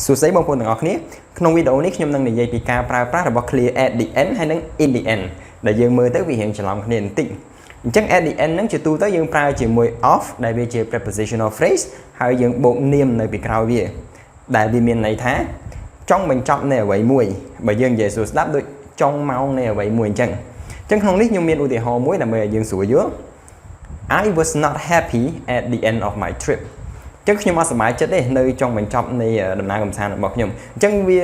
សួស្តីបងប្អូនទាំងអស់គ្នាក្នុងវីដេអូនេះខ្ញុំនឹងនិយាយពីការប្រើប្រាស់របស់ clear at the end ហើយនិង in the end ដែលយើងមើលទៅវារៀងច្រឡំគ្នាបន្តិចអញ្ចឹង at the end ហ្នឹងជាទូទៅយើងប្រើជាមួយ of ដែលវាជា prepositional phrase ហើយយើងបូកនាមនៅពីក្រោយវាដែលវាមានន័យថាចង់បញ្ចប់នៃអ្វីមួយបើយើងនិយាយសួរស្ដាប់ដូចចុងម៉ោងនៃអ្វីមួយអញ្ចឹងក្នុងនេះខ្ញុំមានឧទាហរណ៍មួយដើម្បីឲ្យយើងស្រួលយល់ I was not happy at the end of my trip ចឹងខ្ញុំអត់សប្បាយចិត្តទេនៅចុងបញ្ចប់នៃដំណើរកម្សាន្តរបស់ខ្ញុំអញ្ចឹងវា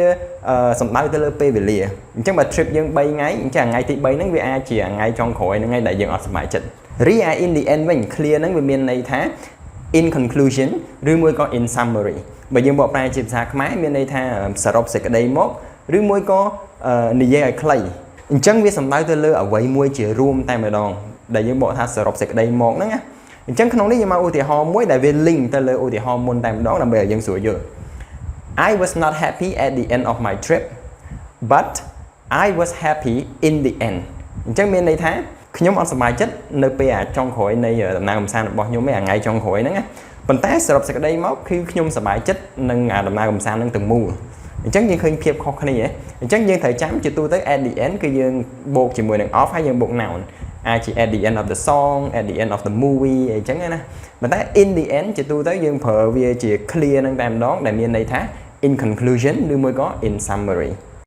សំដៅទៅលើពេលវេលាអញ្ចឹងបើ trip យើង3ថ្ងៃអញ្ចឹងថ្ងៃទី3ហ្នឹងវាអាចជាថ្ងៃចុងក្រោយហ្នឹងឯងដែលយើងអត់សប្បាយចិត្តរីឯ in the end វិញ clear ហ្នឹងវាមានន័យថា in conclusion ឬមួយក៏ in summary បើយើងបកប្រែជាភាសាខ្មែរមានន័យថាសរុបសេចក្តីមកឬមួយក៏និយាយឲ្យខ្លីអញ្ចឹងវាសំដៅទៅលើអ្វីមួយជារួមតែម្ដងដែលយើងបកថាសរុបសេចក្តីមកហ្នឹងណាអញ្ចឹងក្នុងនេះយើងមកឧទាហរណ៍មួយដែលវា link ទៅលើឧទាហរណ៍មុនតែម្ដងដើម្បីឲ្យយើងស្រួលយល់ I was not happy at the end of my trip but I was happy in the end អញ្ចឹងមានន័យថាខ្ញុំអត់សប្បាយចិត្តនៅពេលចុងក្រោយនៃដំណើរកម្សាន្តរបស់ខ្ញុំឯថ្ងៃចុងក្រោយហ្នឹងណាប៉ុន្តែសរុបសេចក្តីមកគឺខ្ញុំសប្បាយចិត្តនឹងដំណើរកម្សាន្តហ្នឹងទាំងមូលអញ្ចឹងយើងឃើញភាពខុសគ្នាអញ្ចឹងយើងត្រូវចាំជាទូទៅ at the end គឺយើងបូកជាមួយនឹង of ហើយយើងបូក noun អាចជា at the end of the song at the end of the movie អីចឹងណាប៉ុន្តែ in the end ជាទូទៅយើងប្រើវាជា clear នឹងតែម្ដងដែលមានន័យថា in conclusion ឬមួយក៏ in summary